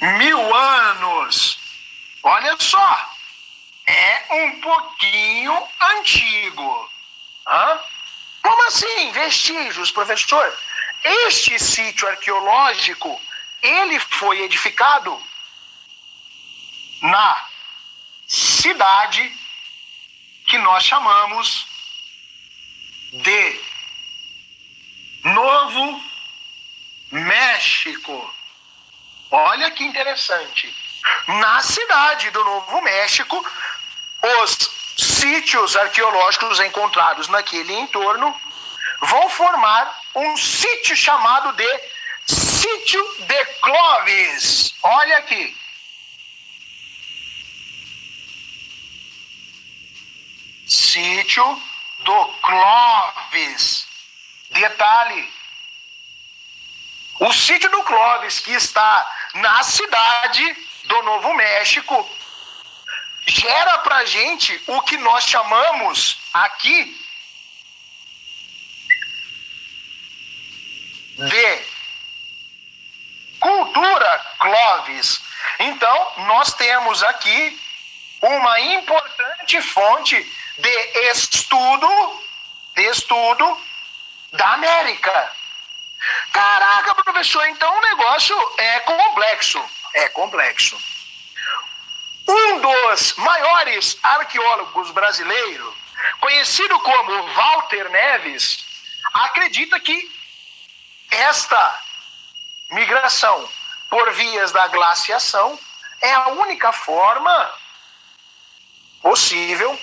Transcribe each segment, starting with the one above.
1000 anos. Olha só, é um pouquinho antigo. Hã? Como assim, vestígios, professor? Este sítio arqueológico, ele foi edificado na cidade que nós chamamos de Novo México. Olha que interessante. Na cidade do Novo México, os sítios arqueológicos encontrados naquele entorno vão formar um sítio chamado de Sítio de Clovis. Olha aqui. Sítio do Clovis. Detalhe. O sítio do Clovis, que está na cidade do Novo México, gera pra gente o que nós chamamos aqui de cultura Clovis. Então, nós temos aqui uma importante fonte de estudo da América. Caraca, professor, então o negócio é complexo. É complexo. Um dos maiores arqueólogos brasileiros, conhecido como Walter Neves, acredita que esta migração por vias da glaciação é a única forma possível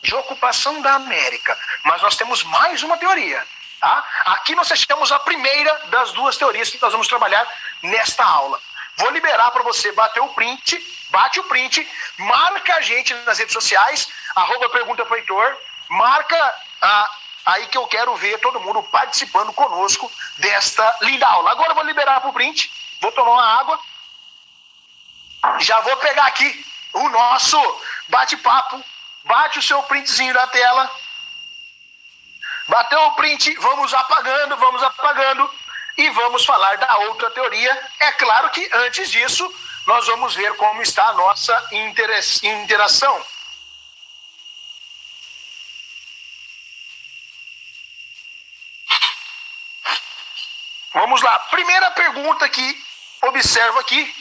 de ocupação da América. Mas nós temos mais uma teoria. Tá? Aqui nós achamos a primeira das duas teorias que nós vamos trabalhar nesta aula. Vou liberar para você bater o print, bate o print, marca a gente nas redes sociais, @pergunta pro Heitor, marca aí que eu quero ver todo mundo participando conosco desta linda aula. Agora eu vou liberar para o print, vou tomar uma água, já vou pegar aqui o nosso bate-papo, bate o seu printzinho da tela. Bateu o print, vamos apagando e vamos falar da outra teoria. É claro que antes disso, nós vamos ver como está a nossa interação. Vamos lá, primeira pergunta que observo aqui,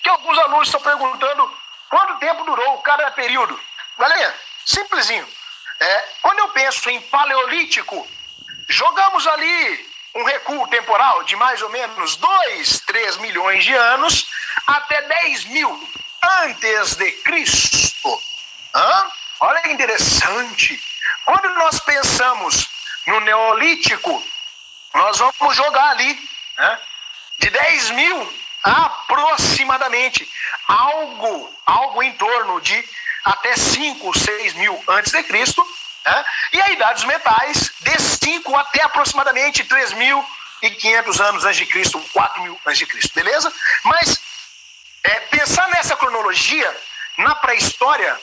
que alguns alunos estão perguntando quanto tempo durou cada período. Galera, simplesinho. Quando eu penso em paleolítico, jogamos ali um recuo temporal de mais ou menos 2-3 milhões de anos até 10.000 antes de Cristo. Olha que interessante. Quando nós pensamos no Neolítico, nós vamos jogar ali de 10.000 aproximadamente algo em torno de até 5-6 mil antes de Cristo, e a idade dos metais de 5 até aproximadamente 3.500 anos antes de Cristo, 4.000 antes de Cristo, beleza? Mas pensar nessa cronologia na pré-história,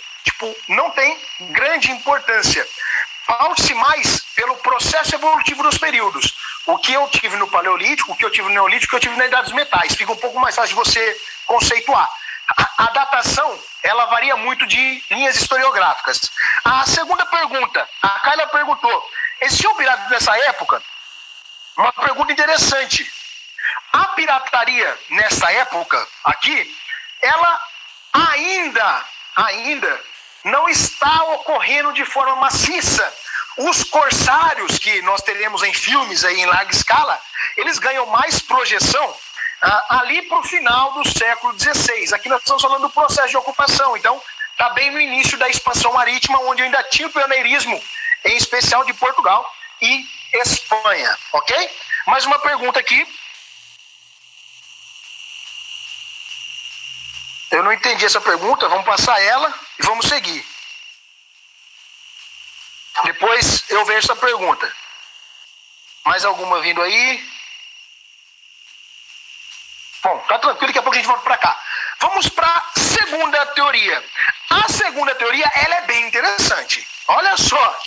não tem grande importância. Paute-se mais pelo processo evolutivo dos períodos. O que eu tive no Paleolítico, o que eu tive no Neolítico, o que eu tive na Idade dos Metais. Fica um pouco mais fácil de você conceituar. A datação, ela varia muito de linhas historiográficas. A segunda pergunta, a Carla perguntou, existiam piratas nessa época? Uma pergunta interessante. A pirataria nessa época aqui, ela ainda não está ocorrendo de forma maciça. Os corsários que nós teremos em filmes aí em larga escala, eles ganham mais projeção ali para o final do século XVI. Aqui nós estamos falando do processo de ocupação, então está bem no início da expansão marítima, onde ainda tinha o pioneirismo, em especial de Portugal e Espanha, ok? Mais uma pergunta aqui. Eu não entendi essa pergunta, vamos passar ela e vamos seguir. Depois eu vejo essa pergunta. Mais alguma vindo aí? Bom, tá tranquilo, daqui a pouco a gente volta para cá. Vamos para a segunda teoria. A segunda teoria, ela é bem interessante. Olha só.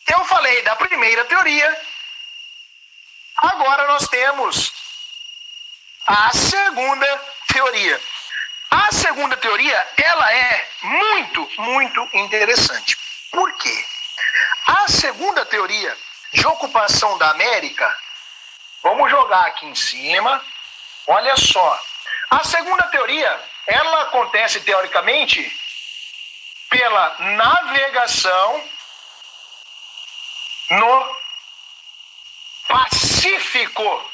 Eu falei da primeira teoria. Agora nós temos a segunda segunda teoria. A segunda teoria, ela é muito, muito interessante. Por quê? A segunda teoria de ocupação da América, vamos jogar aqui em cima, olha só. A segunda teoria, ela acontece teoricamente pela navegação no Pacífico.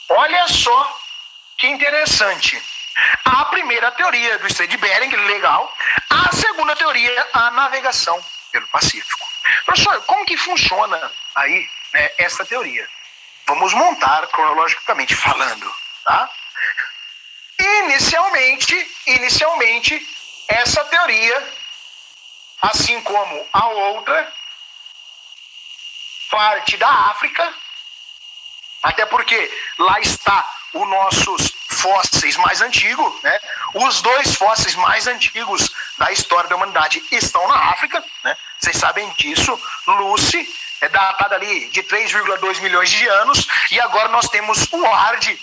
Olha só que interessante. A primeira teoria do Estreito de Bering, legal. A segunda teoria, a navegação pelo Pacífico. Professor, como que funciona aí, né, essa teoria? Vamos montar cronologicamente falando, tá? Inicialmente, essa teoria, assim como a outra, parte da África, até porque lá está os nossos fósseis mais antigos, né? Os dois fósseis mais antigos da história da humanidade estão na África, né? Vocês sabem disso. Lucy é datada ali de 3,2 milhões de anos, e agora nós temos o Hard,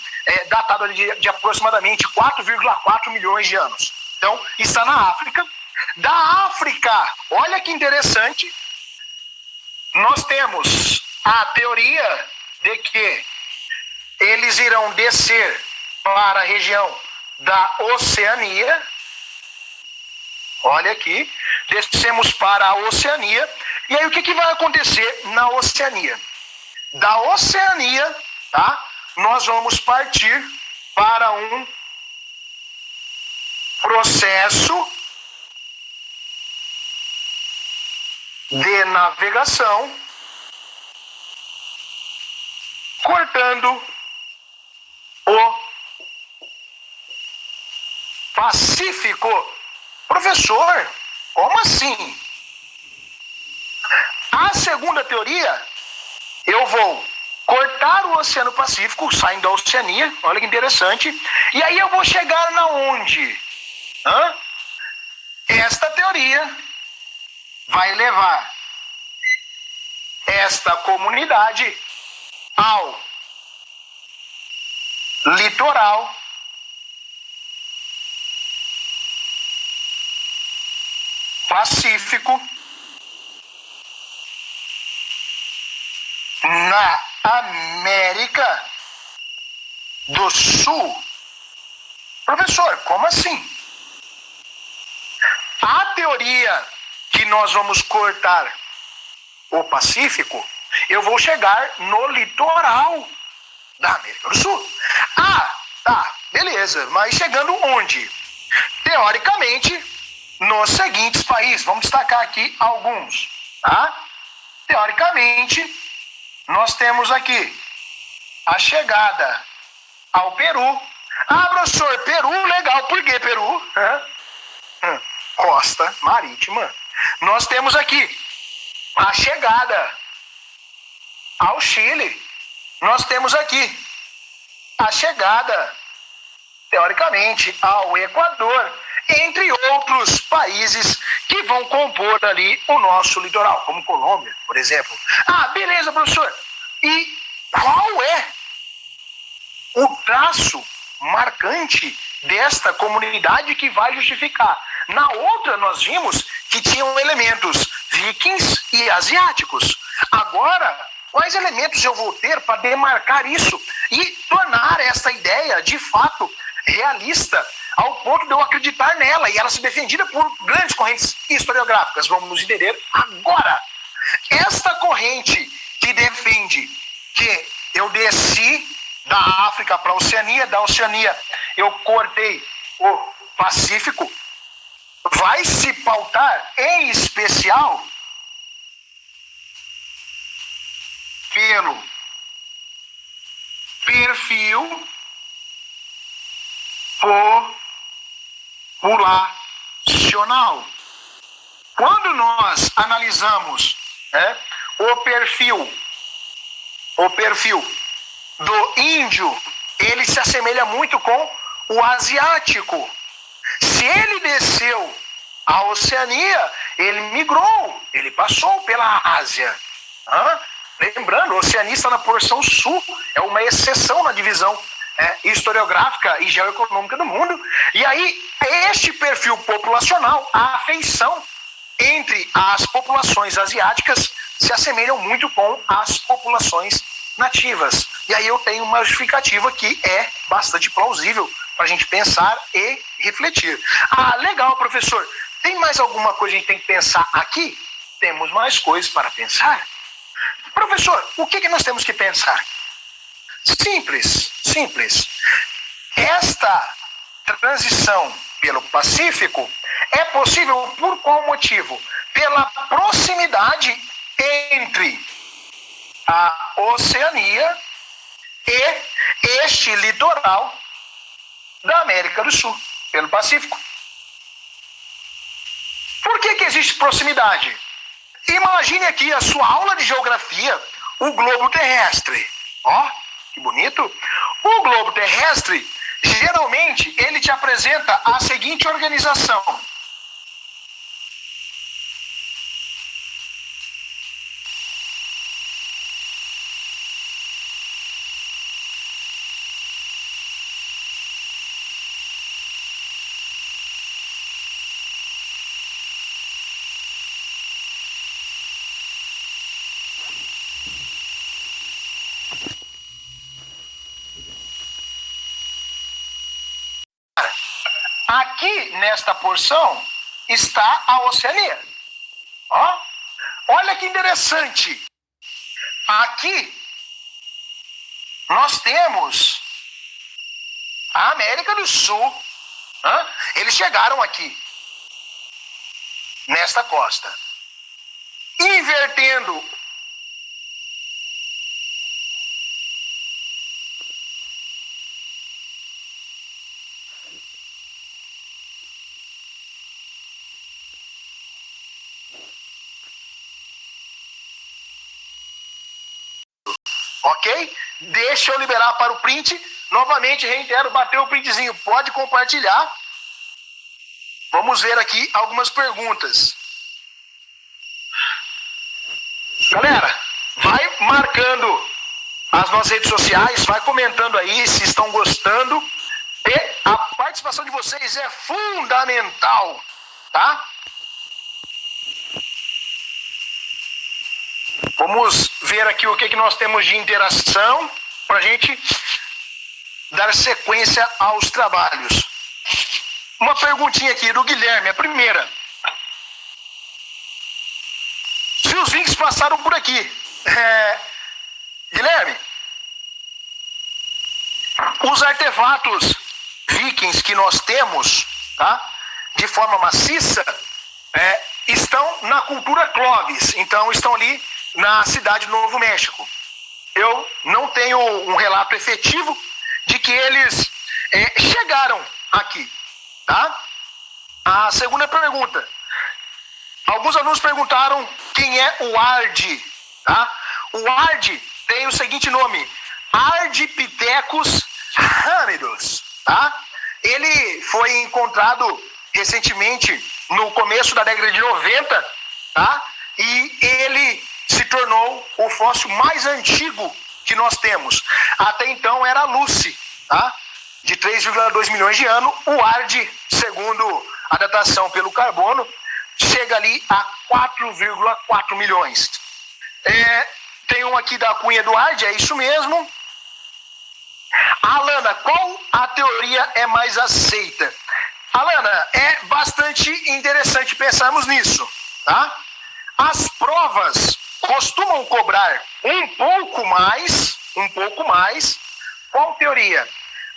datado ali de aproximadamente 4,4 milhões de anos. Então, está na África. Da África, olha que interessante, nós temos a teoria de que eles irão descer para a região da Oceania. Olha aqui, descemos para a Oceania. E aí o que vai acontecer na Oceania? Da Oceania, tá? Nós vamos partir para um processo de navegação, cortando o Pacífico. Professor, como assim? A segunda teoria, eu vou cortar o Oceano Pacífico, saindo da Oceania, olha que interessante, e aí eu vou chegar na onde? Esta teoria vai levar esta comunidade ao litoral Pacífico, na América do Sul. Professor, como assim? A teoria que nós vamos cortar o Pacífico, eu vou chegar no litoral da América do Sul. Ah, tá, beleza, mas chegando onde? Teoricamente, nos seguintes países. Vamos destacar aqui alguns, tá? Teoricamente, nós temos aqui a chegada ao Peru. Ah, professor, Peru, legal. Por que Peru? Costa marítima. Nós temos aqui a chegada ao Chile. Nós temos aqui a chegada, teoricamente, ao Equador, entre outros países que vão compor ali o nosso litoral, como Colômbia, por exemplo. Ah, beleza, professor. E qual é o traço marcante desta comunidade que vai justificar? Na outra, nós vimos que tinham elementos vikings e asiáticos. Agora, quais elementos eu vou ter para demarcar isso e tornar essa ideia, de fato, realista, ao ponto de eu acreditar nela e ela ser defendida por grandes correntes historiográficas? Vamos nos entender agora. Esta corrente que defende que eu desci da África para a Oceania, da Oceania eu cortei o Pacífico, vai se pautar em especial pelo perfil populacional. Quando nós analisamos o perfil do índio, ele se assemelha muito com o asiático. Se ele desceu a Oceania, ele migrou, ele passou pela Ásia. Lembrando, a Oceania está na porção sul, é uma exceção na divisão historiográfica e geoeconômica do mundo. E aí, este perfil populacional, a afeição entre as populações asiáticas se assemelham muito com as populações nativas. E aí eu tenho uma justificativa que é bastante plausível para a gente pensar e refletir. Ah, legal, professor. Tem mais alguma coisa que a gente tem que pensar aqui? Temos mais coisas para pensar. Professor, o que nós temos que pensar? Simples, simples. Esta transição pelo Pacífico é possível por qual motivo? Pela proximidade entre a Oceania e este litoral da América do Sul, pelo Pacífico. Por que existe proximidade? Imagine aqui a sua aula de geografia, o globo terrestre. Ó, que bonito. O globo terrestre, geralmente, ele te apresenta a seguinte organização. Aqui, nesta porção, está a Oceania. Ó, olha que interessante. Aqui, nós temos a América do Sul. Eles chegaram aqui, nesta costa. Invertendo ok? Deixa eu liberar para o print. Novamente, reitero, bateu o printzinho. Pode compartilhar. Vamos ver aqui algumas perguntas. Galera, vai marcando as nossas redes sociais, vai comentando aí se estão gostando. E a participação de vocês é fundamental, tá? Vamos ver aqui o que nós temos de interação para a gente dar sequência aos trabalhos. Uma perguntinha aqui do Guilherme, a primeira. Se os vikings passaram por aqui, Guilherme, os artefatos vikings que nós temos, tá, de forma maciça, estão na cultura Clovis, então estão ali na cidade do Novo México. Eu não tenho um relato efetivo de que eles chegaram aqui, tá? A segunda pergunta. Alguns alunos perguntaram quem é o Arde, tá? O Arde tem o seguinte nome, Ardipithecus ramidus, tá? Ele foi encontrado recentemente no começo da década de 90, tá? E ele se tornou o fóssil mais antigo que nós temos. Até então era a Lucy, tá? De 3,2 milhões de anos. O Arde, segundo a datação pelo carbono, chega ali a 4,4 milhões. Tem um aqui da cunha do Arde, é isso mesmo. Alana, qual a teoria é mais aceita? Alana, é bastante interessante pensarmos nisso, tá? As provas costumam cobrar um pouco mais. Qual teoria?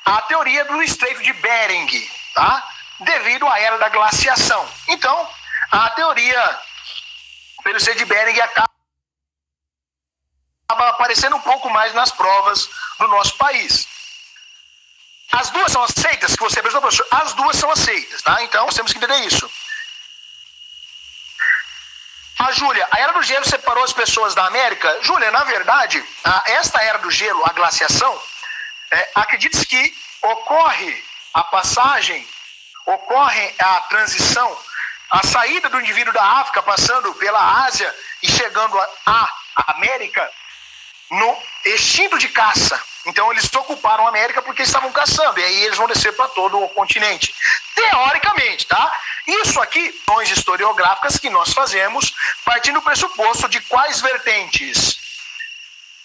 A teoria do Estreito de Bering, tá? Devido à era da glaciação. Então, a teoria pelo Estreito de Bering acaba aparecendo um pouco mais nas provas do nosso país. As duas são aceitas? Que você perguntou, professor? As duas são aceitas, tá? Então, nós temos que entender isso. A Júlia, a Era do Gelo separou as pessoas da América? Júlia, na verdade, esta Era do Gelo, a glaciação, acredita-se que ocorre a passagem, ocorre a transição, a saída do indivíduo da África, passando pela Ásia e chegando à América, no instinto de caça. Então eles ocuparam a América porque estavam caçando, e aí eles vão descer para todo o continente. Teoricamente, tá? Isso aqui são historiográficas que nós fazemos partindo do pressuposto de quais vertentes?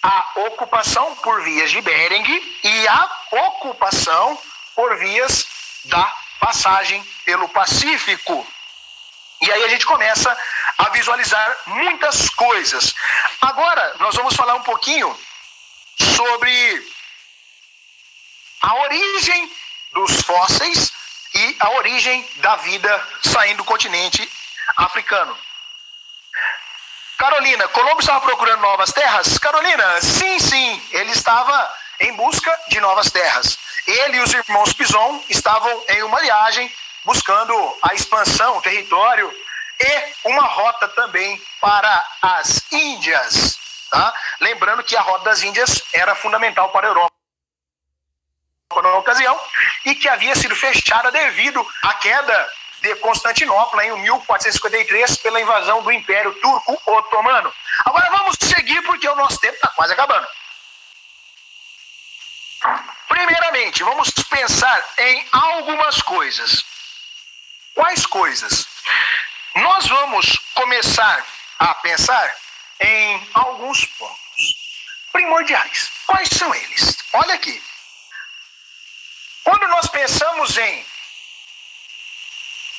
A ocupação por vias de Bering e a ocupação por vias da passagem pelo Pacífico. E aí a gente começa a visualizar muitas coisas. Agora, nós vamos falar um pouquinho sobre a origem dos fósseis e a origem da vida saindo do continente africano. Carolina, Colombo estava procurando novas terras? Carolina, sim, ele estava em busca de novas terras. Ele e os irmãos Pison estavam em uma viagem buscando a expansão, o território e uma rota também para as Índias. Tá? Lembrando que a Rota das Índias era fundamental para a Europa na ocasião e que havia sido fechada devido à queda de Constantinopla em 1453 pela invasão do Império Turco Otomano. Agora vamos seguir porque o nosso tempo está quase acabando. Primeiramente, vamos pensar em algumas coisas. Quais coisas? Nós vamos começar a pensar em alguns pontos primordiais. Quais são eles? Olha aqui. Quando nós pensamos em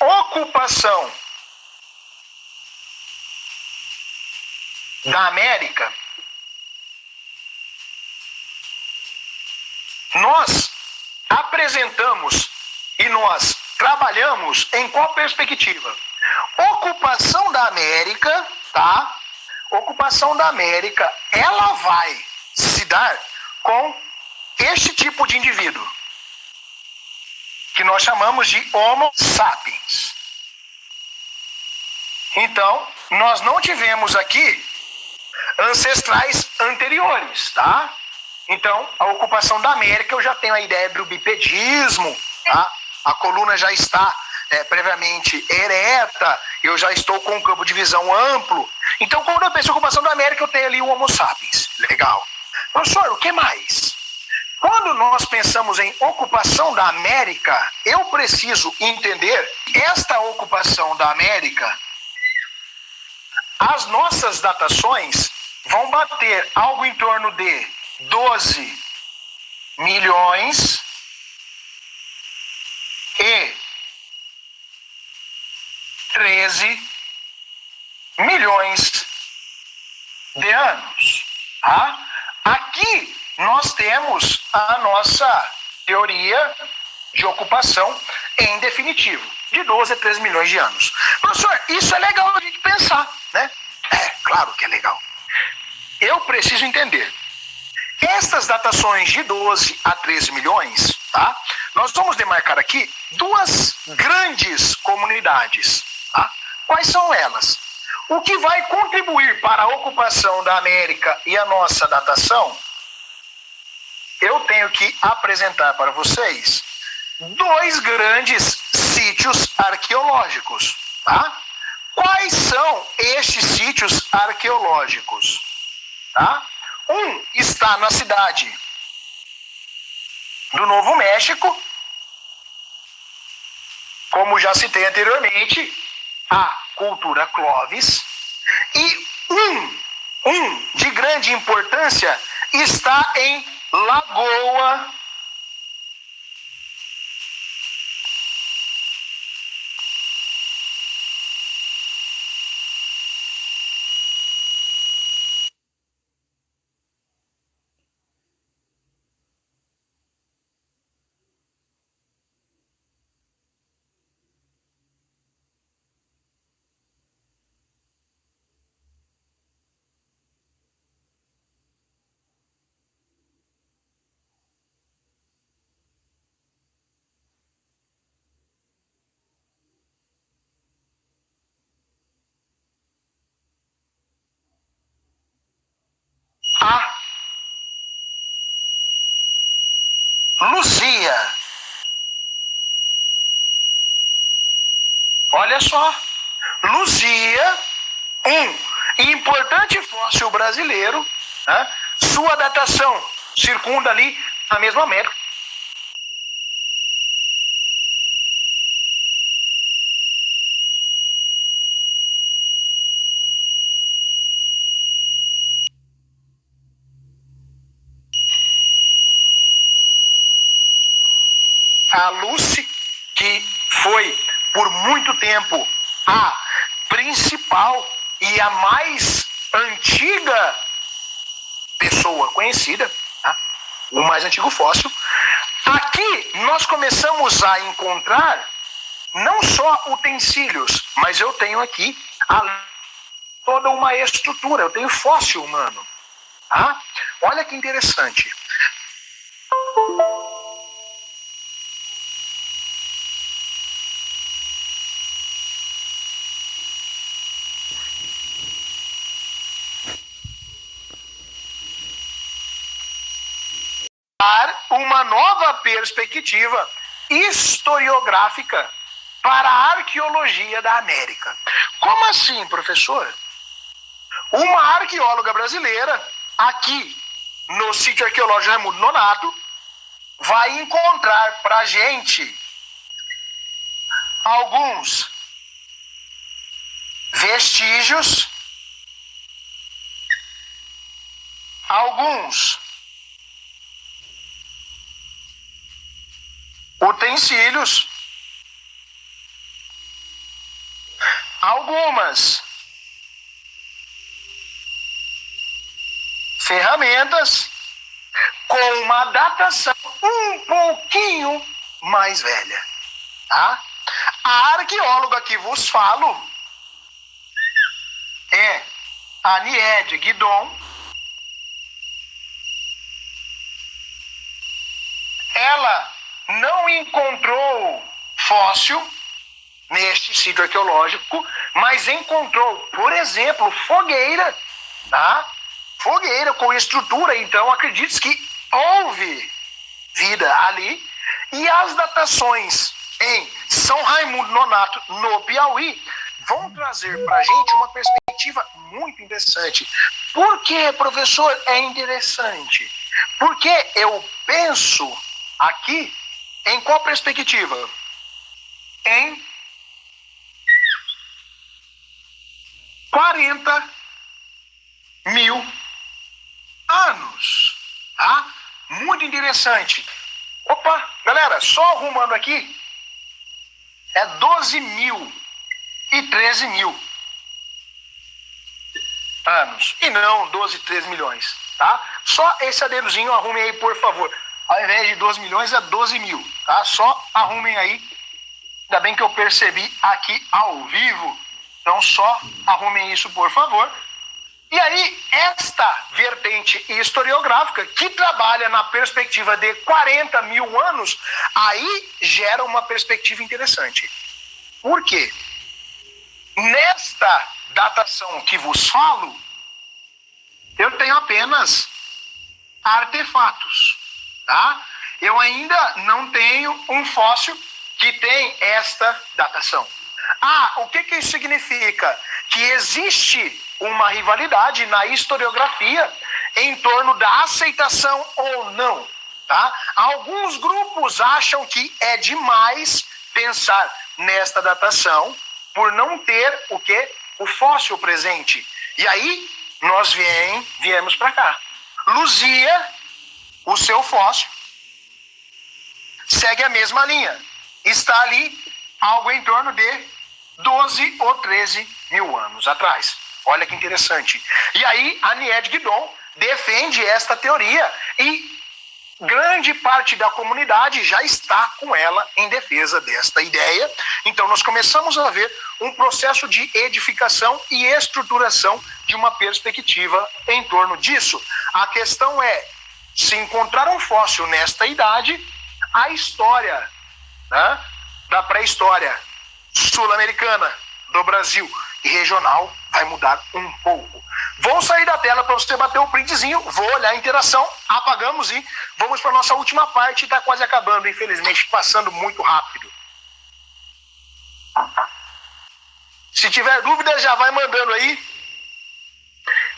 ocupação da América, nós apresentamos e nós trabalhamos em qual perspectiva? Ocupação da América, tá? Ocupação da América, ela vai se dar com este tipo de indivíduo, que nós chamamos de Homo sapiens. Então, nós não tivemos aqui ancestrais anteriores, tá? Então, a ocupação da América, eu já tenho a ideia do bipedismo, tá? A coluna já está previamente ereta, eu já estou com um campo de visão amplo. Então, quando eu penso em ocupação da América, eu tenho ali o Homo sapiens. Legal. Professor, o que mais? Quando nós pensamos em ocupação da América, eu preciso entender esta ocupação da América. As nossas datações vão bater algo em torno de 12 milhões e 13 milhões de anos. Tá? Aqui nós temos a nossa teoria de ocupação em definitivo, de 12 a 13 milhões de anos. Professor, isso é legal a gente pensar, né? É, claro que é legal. Eu preciso entender. Estas datações de 12 a 13 milhões, tá? Nós vamos demarcar aqui duas grandes comunidades. Tá? Quais são elas? O que vai contribuir para a ocupação da América e a nossa datação, eu tenho que apresentar para vocês dois grandes sítios arqueológicos. Tá? Quais são estes sítios arqueológicos? Tá? Um está na cidade do Novo México, como já citei anteriormente, a cultura Clovis, e um de grande importância está em Lagoa a Luzia. Olha só, Luzia, um importante fóssil brasileiro, né, sua datação circunda ali a Mesoamérica. A Lucy, que foi por muito tempo a principal e a mais antiga pessoa conhecida, tá? O mais antigo fóssil. Aqui nós começamos a encontrar não só utensílios, mas eu tenho aqui toda uma estrutura, eu tenho fóssil humano. Tá? Olha que interessante. Uma nova perspectiva historiográfica para a arqueologia da América. Como assim, professor? Uma arqueóloga brasileira, aqui no sítio arqueológico Raimundo Nonato, vai encontrar para a gente alguns vestígios, alguns utensílios, algumas ferramentas com uma datação um pouquinho mais velha. Tá? A arqueóloga que vos falo é a Niede Guidon. Ela não encontrou fóssil neste sítio arqueológico, mas encontrou, por exemplo, fogueira, tá? Fogueira com estrutura, então acredite que houve vida ali. E as datações em São Raimundo Nonato, no Piauí, vão trazer para a gente uma perspectiva muito interessante. Por que, professor, é interessante? Porque eu penso aqui em qual perspectiva? Em 40 mil anos. Tá? Muito interessante. Opa, galera, só arrumando aqui, é 12 mil e 13 mil anos. E não 12, 13 milhões. Tá? Só esse adendozinho arrumem aí, por favor. Ao invés de 12 milhões, é 12 mil. Tá? Só arrumem aí. Ainda bem que eu percebi aqui ao vivo. Então, só arrumem isso, por favor. E aí, esta vertente historiográfica, que trabalha na perspectiva de 40 mil anos, aí gera uma perspectiva interessante. Por quê? Nesta datação que vos falo, eu tenho apenas artefatos. Tá? Eu ainda não tenho um fóssil que tem esta datação. O que isso significa? Que existe uma rivalidade na historiografia em torno da aceitação ou não. Tá? Alguns grupos acham que é demais pensar nesta datação por não ter o quê? O fóssil presente. E aí nós viemos para cá. Luzia, o seu fóssil, segue a mesma linha. Está ali algo em torno de 12 ou 13 mil anos atrás. Olha que interessante. E aí a Niede Guidon defende esta teoria e grande parte da comunidade já está com ela em defesa desta ideia. Então nós começamos a ver um processo de edificação e estruturação de uma perspectiva em torno disso. A questão é, se encontrar um fóssil nesta idade, a história, né, da pré-história sul-americana, do Brasil e regional vai mudar um pouco. Vou sair da tela para você bater o printzinho, vou olhar a interação, apagamos e vamos para a nossa última parte, está quase acabando, infelizmente, passando muito rápido. Se tiver dúvida, já vai mandando aí,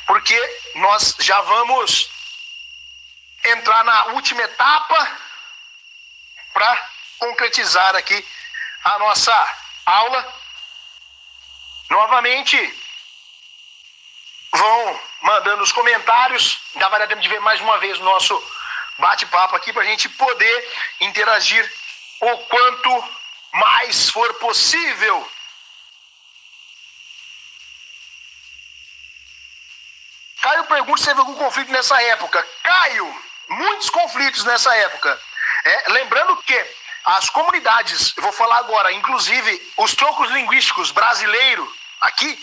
porque nós já vamos entrar na última etapa para concretizar aqui a nossa aula. Novamente, vão mandando os comentários. Já vai dar tempo de ver mais uma vez o nosso bate-papo aqui para a gente poder interagir o quanto mais for possível. Caio pergunta se teve algum conflito nessa época. Caio, muitos conflitos nessa época. Lembrando que as comunidades, eu vou falar agora, inclusive os troncos linguísticos brasileiros aqui,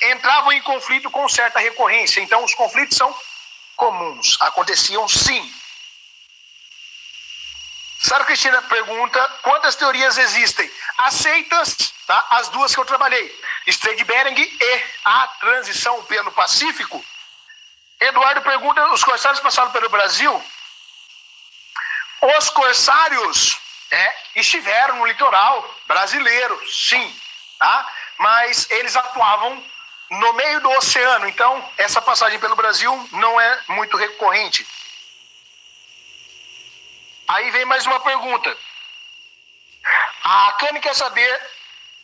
entravam em conflito com certa recorrência. Então os conflitos são comuns, aconteciam sim. Sara Cristina pergunta quantas teorias existem. Aceitas, tá? As duas que eu trabalhei, Strait de Bering e a transição pelo Pacífico. Eduardo pergunta, os corsários passaram pelo Brasil? Os corsários estiveram no litoral brasileiro, sim, tá? Mas eles atuavam no meio do oceano, então essa passagem pelo Brasil não é muito recorrente. Aí vem mais uma pergunta. A Cami quer saber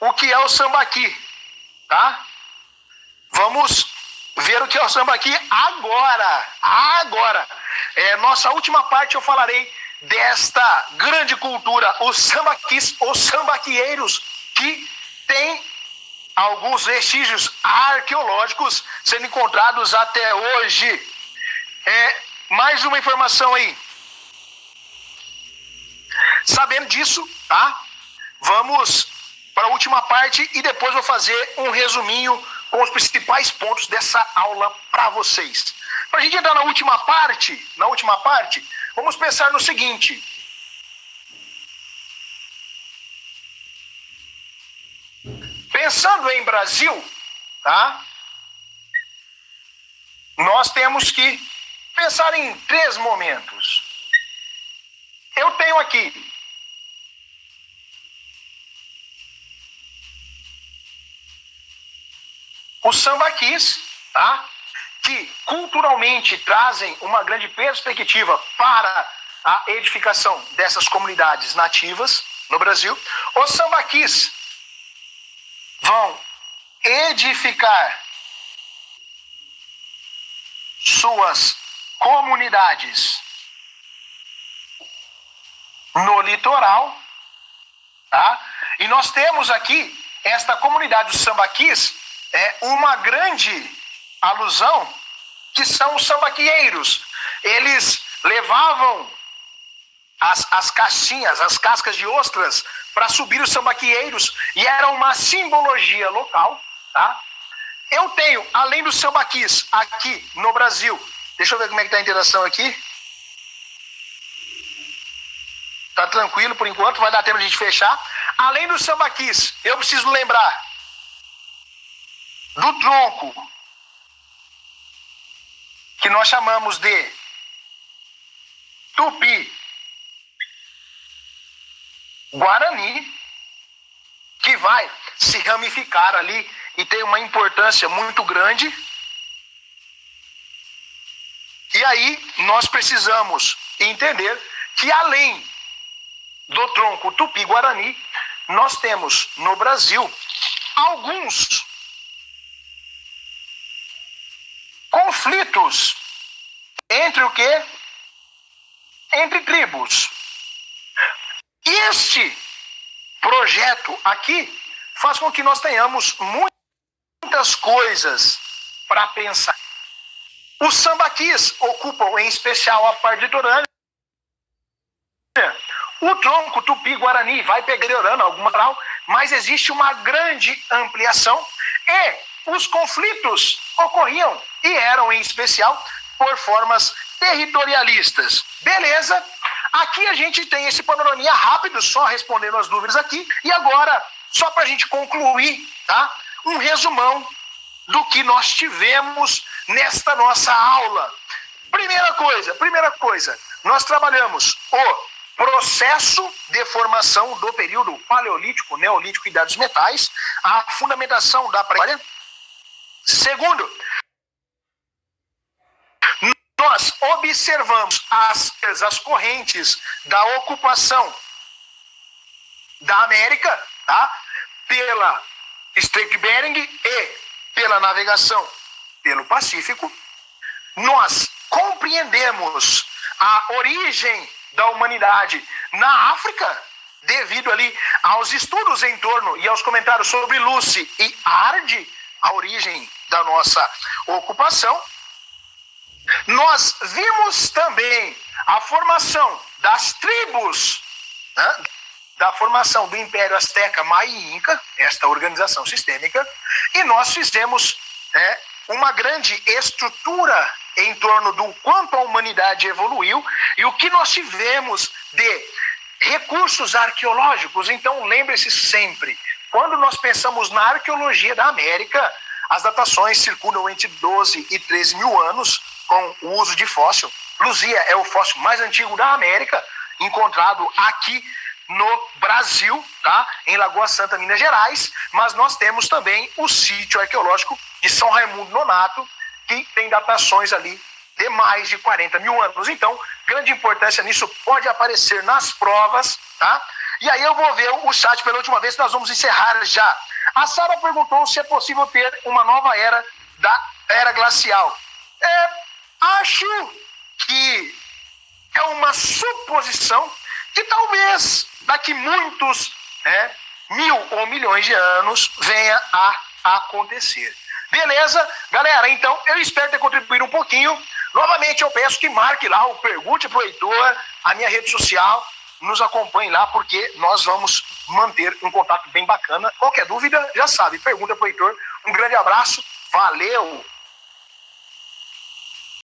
o que é o sambaqui, tá? Vamos ver o que é o sambaqui agora. Nossa última parte eu falarei desta grande cultura, os sambaquis, os sambaquieiros, que tem alguns vestígios arqueológicos sendo encontrados até hoje. Mais uma informação aí. Sabendo disso, tá? Vamos para a última parte e depois vou fazer um resuminho com os principais pontos dessa aula para vocês. Para a gente entrar na última parte, vamos pensar no seguinte. Pensando em Brasil, tá? Nós temos que pensar em 3 momentos. Eu tenho aqui os sambaquis, tá? Que culturalmente trazem uma grande perspectiva para a edificação dessas comunidades nativas no Brasil. Os sambaquis vão edificar suas comunidades no litoral, tá? E nós temos aqui esta comunidade dos sambaquis, uma grande alusão, que são os sambaquieiros. Eles levavam as caixinhas, as cascas de ostras para subir os sambaquieiros, e era uma simbologia local, tá? Eu tenho, além dos sambaquis aqui no Brasil, deixa eu ver como é que está a interação aqui. Tá tranquilo por enquanto, vai dar tempo de a gente fechar. Além dos sambaquis, eu preciso lembrar do tronco, que nós chamamos de Tupi Guarani, que vai se ramificar ali e tem uma importância muito grande. E aí nós precisamos entender que além do tronco Tupi-Guarani, nós temos no Brasil alguns conflitos entre o quê? Entre tribos. E este projeto aqui faz com que nós tenhamos muitas coisas para pensar. Os sambaquis ocupam em especial a parte litorânea. O tronco Tupi-Guarani vai pegando alguma tal, mas existe uma grande ampliação e os conflitos ocorriam e eram em especial por formas territorialistas. Beleza? Aqui a gente tem esse panoraminha rápido, só respondendo as dúvidas aqui. E agora, só para a gente concluir, tá? Um resumão do que nós tivemos nesta nossa aula. Primeira coisa, nós trabalhamos o processo de formação do período paleolítico, neolítico e idade dos metais, a fundamentação da pré-história. Segundo, nós observamos as correntes da ocupação da América, tá? Pela Estreito de Bering e pela navegação pelo Pacífico, nós compreendemos a origem da humanidade na África, devido ali aos estudos em torno e aos comentários sobre Lucy e Ard, a origem da nossa ocupação. Nós vimos também a formação das tribos, né, da formação do Império Azteca, Maia e Inca, esta organização sistêmica, e nós fizemos uma grande estrutura em torno do quanto a humanidade evoluiu e o que nós tivemos de recursos arqueológicos. Então, lembre-se sempre, quando nós pensamos na arqueologia da América, as datações circulam entre 12 e 13 mil anos com o uso de fóssil. Luzia é o fóssil mais antigo da América, encontrado aqui no Brasil, tá? Em Lagoa Santa, Minas Gerais, mas nós temos também o sítio arqueológico de São Raimundo Nonato, que tem datações ali de mais de 40 mil anos. Então, grande importância nisso pode aparecer nas provas, tá? E aí eu vou ver o chat pela última vez, nós vamos encerrar já. A Sara perguntou se é possível ter uma nova era da era glacial. Acho que é uma suposição que talvez daqui muitos, mil ou milhões de anos venha a acontecer. Beleza? Galera, então eu espero ter contribuído um pouquinho. Novamente eu peço que marque lá o Pergunte pro Heitor, a minha rede social, nos acompanhe lá, porque nós vamos manter um contato bem bacana. Qualquer dúvida, já sabe, pergunta pro Heitor. Um grande abraço, valeu!